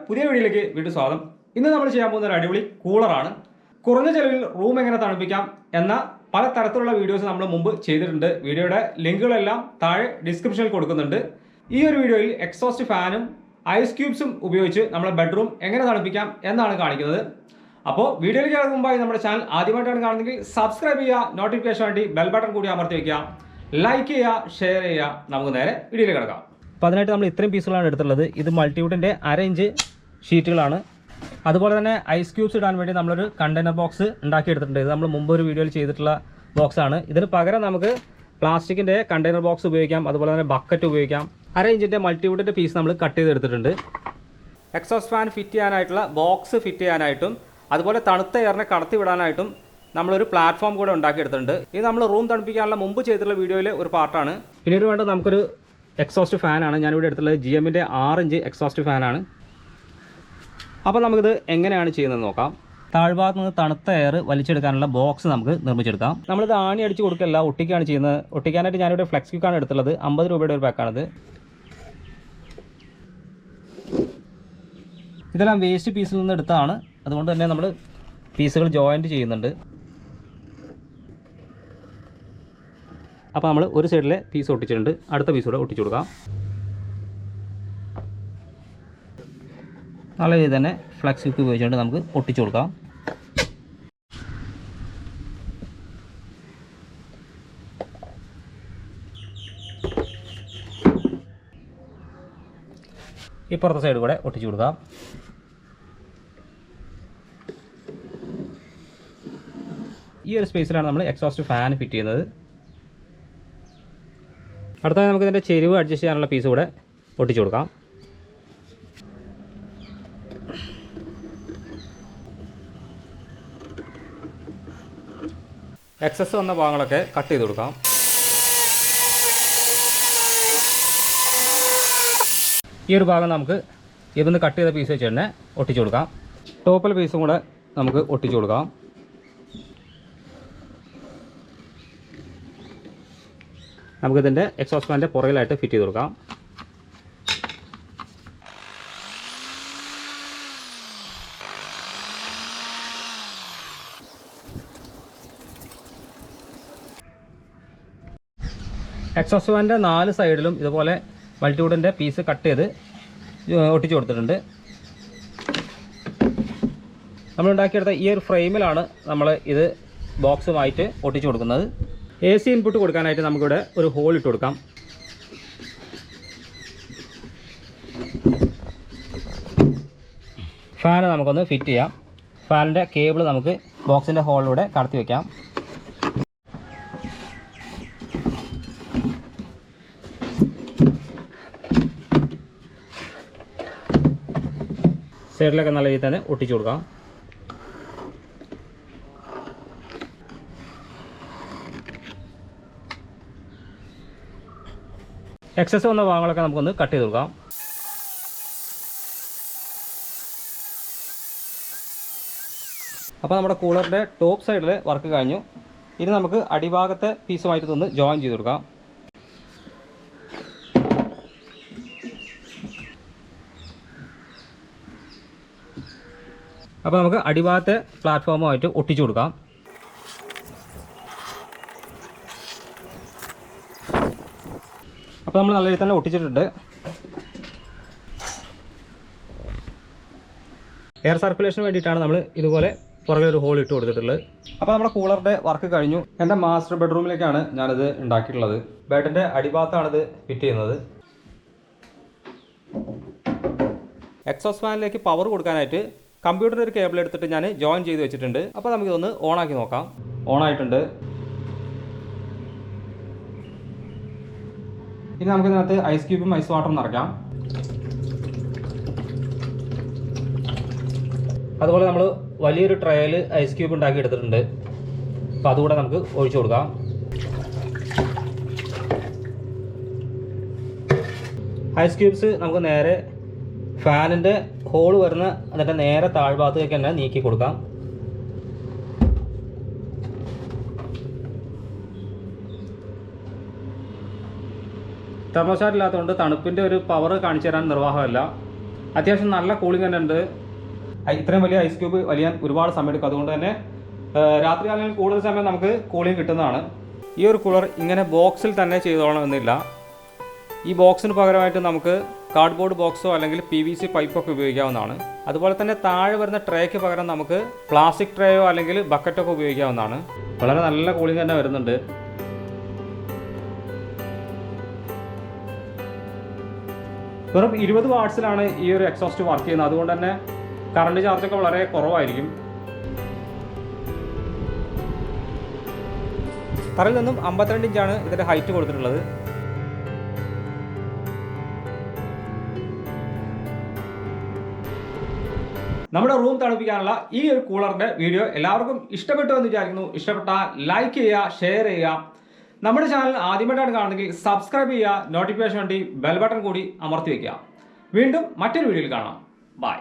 പുതിയ വീഡിയോയിലേക്ക് വീണ്ടും സ്വാഗതം. ഇന്ന് നമ്മൾ ചെയ്യാൻ പോകുന്ന ഒരു അടിപൊളി കൂളറാണ്. കുറഞ്ഞ ചെലവിൽ റൂം എങ്ങനെ തണുപ്പിക്കാം എന്ന പല തരത്തിലുള്ള വീഡിയോസ് നമ്മൾ മുമ്പ് ചെയ്തിട്ടുണ്ട്. വീഡിയോയുടെ ലിങ്കുകളെല്ലാം താഴെ ഡിസ്ക്രിപ്ഷനിൽ കൊടുക്കുന്നുണ്ട്. ഈ ഒരു വീഡിയോയിൽ എക്സോസ്റ്റ് ഫാനും ഐസ് ക്യൂബ്സും ഉപയോഗിച്ച് നമ്മുടെ ബെഡ്റൂം എങ്ങനെ തണുപ്പിക്കാം എന്നാണ് കാണിക്കുന്നത്. അപ്പോൾ വീഡിയോയിലേക്ക് കിടക്കും മുമ്പായി നമ്മുടെ ചാനൽ ആദ്യമായിട്ടാണ് കാണുന്നതെങ്കിൽ സബ്സ്ക്രൈബ് ചെയ്യുക, നോട്ടിഫിക്കേഷൻ വേണ്ടി ബെൽ ബട്ടൺ കൂടി അമർത്തി വയ്ക്കുക, ലൈക്ക് ചെയ്യുക, ഷെയർ ചെയ്യുക. നമുക്ക് നേരെ വീഡിയോയിലേക്ക് കിടക്കാം. അപ്പോൾ അതിനായിട്ട് നമ്മൾ ഇത്രയും പീസുകളാണ് എടുത്തുള്ളത്. ഇത് മൾട്ടിവുഡിൻ്റെ 1/2 ഇഞ്ച് ഷീറ്റുകളാണ്. അതുപോലെ തന്നെ ഐസ് ക്യൂബ്സ് ഇടാൻ വേണ്ടി നമ്മളൊരു കണ്ടെയ്നർ ബോക്സ് ഉണ്ടാക്കിയെടുത്തിട്ടുണ്ട്. ഇത് നമ്മൾ മുമ്പ് ഒരു വീഡിയോയിൽ ചെയ്തിട്ടുള്ള ബോക്സാണ്. ഇതിന് പകരം നമുക്ക് പ്ലാസ്റ്റിക്കിൻ്റെ കണ്ടെയ്നർ ബോക്സ് ഉപയോഗിക്കാം, അതുപോലെ തന്നെ ബക്കറ്റ് ഉപയോഗിക്കാം. 1/2 ഇഞ്ചിൻ്റെ മൾട്ടിവുഡിൻ്റെ പീസ് നമ്മൾ കട്ട് ചെയ്തെടുത്തിട്ടുണ്ട്. എക്സോസ്റ്റ് ഫാൻ ഫിറ്റ് ചെയ്യാനായിട്ടുള്ള ബോക്സ് ഫിറ്റ് ചെയ്യാനായിട്ടും അതുപോലെ തണുത്ത എയറിനെ കടത്തി വിടാനായിട്ടും നമ്മളൊരു പ്ലാറ്റ്ഫോം കൂടെ ഉണ്ടാക്കിയെടുത്തിട്ടുണ്ട്. ഇത് നമ്മൾ റൂം തണുപ്പിക്കാനുള്ള മുമ്പ് ചെയ്തിട്ടുള്ള വീഡിയോയിലെ ഒരു പാർട്ടാണ്. പിന്നീട് വേണ്ടത് നമുക്കൊരു എക്സോസ്റ്റ് ഫാനാണ്. ഞാനിവിടെ എടുത്തുള്ളത് GMൻ്റെ 6 ഇഞ്ച് എക്സോസ്റ്റ് ഫാനാണ്. അപ്പോൾ നമുക്കിത് എങ്ങനെയാണ് ചെയ്യുന്നത് നോക്കാം. താഴ്ഭാഗത്ത് നിന്ന് തണുത്ത എയർ വലിച്ചെടുക്കാനുള്ള ബോക്സ് നമുക്ക് നിർമ്മിച്ചെടുക്കാം. നമ്മളിത് ആണി അടിച്ച് കൊടുക്കല്ല, ഒട്ടിക്കുകയാണ് ചെയ്യുന്നത്. ഒട്ടിക്കാനായിട്ട് ഞാനിവിടെ ഫ്ലെക്സ് ക്യൂക്കാണ് എടുത്തുള്ളത്. 50 രൂപയുടെ ഒരു പാക്കാണിത്. ഇതെല്ലാം വേസ്റ്റ് പീസിൽ നിന്ന് എടുത്താണ്. അതുകൊണ്ട് തന്നെ നമ്മൾ പീസുകൾ ജോയിൻറ്റ് ചെയ്യുന്നുണ്ട്. അപ്പോൾ നമ്മൾ ഒരു സൈഡിലെ പീസ് ഒട്ടിച്ചിട്ടുണ്ട്. അടുത്ത പീസ് കൂടെ ഒട്ടിച്ചു കൊടുക്കാം. നല്ല രീതിയിൽ തന്നെ ഫ്ലെക്സ് ക്യൂക്ക് ഉപയോഗിച്ചുകൊണ്ട് നമുക്ക് ഒട്ടിച്ചു കൊടുക്കാം. ഇപ്പുറത്തെ സൈഡ് കൂടെ ഒട്ടിച്ചു കൊടുക്കാം. ഈ ഒരു സ്പേസിലാണ് നമ്മൾ എക്സോസ്റ്റ് ഫാൻ ഫിറ്റ് ചെയ്യുന്നത്. അടുത്തതായി നമുക്ക് ഇതിൻ്റെ ചെരിവ് അഡ്ജസ്റ്റ് ചെയ്യാനുള്ള പീസ് കൂടെ ഒട്ടിച്ചു കൊടുക്കാം. എക്സസ് വന്ന ഭാഗങ്ങളൊക്കെ കട്ട് ചെയ്ത് കൊടുക്കാം. ഈ ഒരു ഭാഗം നമുക്ക് ഇതൊന്ന് കട്ട് ചെയ്ത പീസ് വെച്ച് തന്നെ ഒട്ടിച്ചു കൊടുക്കാം. ടോപ്പിലെ പീസും കൂടെ നമുക്ക് ഒട്ടിച്ചു കൊടുക്കാം. നമുക്കിതിൻ്റെ എക്സോസ്റ്റ് ഫാനിൻ്റെ പുറകിലായിട്ട് ഫിറ്റ് ചെയ്ത് കൊടുക്കാം. എക്സോസ്റ്റ് ഫാനിൻ്റെ 4 സൈഡിലും ഇതുപോലെ മൾട്ടിവുഡിൻ്റെ പീസ് കട്ട് ചെയ്ത് ഒട്ടിച്ചു കൊടുത്തിട്ടുണ്ട്. നമ്മളുണ്ടാക്കിയെടുത്ത ഈ ഒരു ഫ്രെയിമിലാണ് നമ്മൾ ഇത് ബോക്സുമായിട്ട് ഒട്ടിച്ചു കൊടുക്കുന്നത്. AC ഇൻപുട്ട് കൊടുക്കാനായിട്ട് നമുക്കിവിടെ ഒരു ഹോൾ ഇട്ട് കൊടുക്കാം. ഫാന് നമുക്കൊന്ന് ഫിറ്റ് ചെയ്യാം. ഫാനിൻ്റെ കേബിൾ നമുക്ക് ബോക്സിൻ്റെ ഹോളിലൂടെ കടത്തി വയ്ക്കാം. സൈഡിലൊക്കെ നല്ല രീതിയിൽ തന്നെ ഒട്ടിച്ചു കൊടുക്കാം. എക്സസ് വന്ന ഭാഗങ്ങളൊക്കെ നമുക്കൊന്ന് കട്ട് ചെയ്ത് കൊടുക്കാം. അപ്പോൾ നമ്മുടെ കൂളറിൻ്റെ ടോപ്പ് സൈഡിൽ വർക്ക് കഴിഞ്ഞു. ഇനി നമുക്ക് അടിഭാഗത്തെ പീസുമായിട്ട് ഒന്ന് ജോയിൻ ചെയ്ത് കൊടുക്കാം. അപ്പോൾ നമുക്ക് അടിഭാഗത്തെ പ്ലാറ്റ്ഫോമുമായിട്ട് ഒട്ടിച്ചു കൊടുക്കാം. അപ്പോൾ നമ്മൾ നല്ല രീതിയിൽ തന്നെ ഒട്ടിച്ചിട്ടുണ്ട്. എയർ സർക്കുലേഷന് വേണ്ടിയിട്ടാണ് നമ്മൾ ഇതുപോലെ പുറകെ ഒരു ഹോൾ ഇട്ട് കൊടുത്തിട്ടുള്ളത്. അപ്പോൾ നമ്മുടെ കൂളറിൻ്റെ വർക്ക് കഴിഞ്ഞു. എൻ്റെ മാസ്റ്റർ ബെഡ്റൂമിലേക്കാണ് ഞാനിത് ഉണ്ടാക്കിയിട്ടുള്ളത്. ബെഡിൻ്റെ അടിഭാഗത്താണിത് ഫിറ്റ് ചെയ്യുന്നത്. എക്സോസ്റ്റ് ഫാനിലേക്ക് പവർ കൊടുക്കാനായിട്ട് കമ്പ്യൂട്ടറിൻ്റെ ഒരു കേബിൾ എടുത്തിട്ട് ഞാൻ ജോയിൻ ചെയ്ത് വെച്ചിട്ടുണ്ട്. അപ്പോൾ നമുക്കിതൊന്ന് ഓണാക്കി നോക്കാം. ഓണായിട്ടുണ്ട്. ഇനി നമുക്കിതിനകത്ത് ഐസ് ക്യൂബും ഐസ് വാട്ടറും നിറയ്ക്കാം. അതുപോലെ നമ്മൾ വലിയൊരു ട്രേയിൽ ഐസ് ക്യൂബ് ഉണ്ടാക്കി എടുത്തിട്ടുണ്ട്. അപ്പോൾ അതുകൂടെ നമുക്ക് ഒഴിച്ചു കൊടുക്കാം. ഐസ് ക്യൂബ്സ് നമുക്ക് നേരെ ഫാനിൻ്റെ ഹോൾ വരുന്ന എന്നിട്ട് നേരെ താഴ്ഭാഗത്തേക്ക് തന്നെ നീക്കി കൊടുക്കാം. തെർമോസ്റ്റാറ്റ് ഇല്ലാത്തതുകൊണ്ട് തണുപ്പിൻ്റെ ഒരു പവർ കാണിച്ചു തരാൻ നിർവാഹമല്ല. അത്യാവശ്യം നല്ല കൂളിംഗ് തന്നെ ഉണ്ട്. ഇത്രയും വലിയ ഐസ് ക്യൂബ് വലിയാൻ ഒരുപാട് സമയം എടുക്കും. അതുകൊണ്ട് തന്നെ രാത്രി കാലങ്ങളിൽ കൂടുതൽ സമയം നമുക്ക് കൂളിംഗ് കിട്ടുന്നതാണ്. ഈ ഒരു കൂളർ ഇങ്ങനെ ബോക്സിൽ തന്നെ ചെയ്തോളണമെന്നില്ല. ഈ ബോക്സിന് പകരമായിട്ട് നമുക്ക് കാർഡ്ബോർഡ് ബോക്സോ അല്ലെങ്കിൽ PVC പൈപ്പൊക്കെ ഉപയോഗിക്കാവുന്നതാണ്. അതുപോലെ തന്നെ താഴെ വരുന്ന ട്രേക്ക് പകരം നമുക്ക് പ്ലാസ്റ്റിക് ട്രേയോ അല്ലെങ്കിൽ ബക്കറ്റൊക്കെ ഉപയോഗിക്കാവുന്നതാണ്. വളരെ നല്ല കൂളിംഗ് തന്നെ വരുന്നുണ്ട്. വെറും 20 വാട്ട്സിലാണ് ഈ ഒരു എക്സോസ്റ്റ് വർക്ക് ചെയ്യുന്നത്. അതുകൊണ്ട് തന്നെ കറണ്ട് ചാർജൊക്കെ വളരെ കുറവായിരിക്കും. തറയിൽ നിന്നും 52 ഇഞ്ചാണ് ഇതിൻ്റെ ഹൈറ്റ് കൊടുത്തിട്ടുള്ളത്. നമ്മുടെ റൂം തണുപ്പിക്കാനുള്ള ഈ ഒരു കൂളറിൻ്റെ വീഡിയോ എല്ലാവർക്കും ഇഷ്ടപ്പെട്ടു എന്ന് വിചാരിക്കുന്നു. ഇഷ്ടപ്പെട്ടാൽ ലൈക്ക് ചെയ്യുക, ഷെയർ ചെയ്യുക. നമ്മുടെ ചാനൽ ആദ്യമായിട്ടാണ് കാണുന്നെങ്കിൽ സബ്സ്ക്രൈബ് ചെയ്യുക. നോട്ടിഫിക്കേഷൻ വേണ്ടി ബെൽ ബട്ടൺ കൂടി അമർത്തി വയ്ക്കുക. വീണ്ടും മറ്റൊരു വീഡിയോയിൽ കാണാം. ബൈ.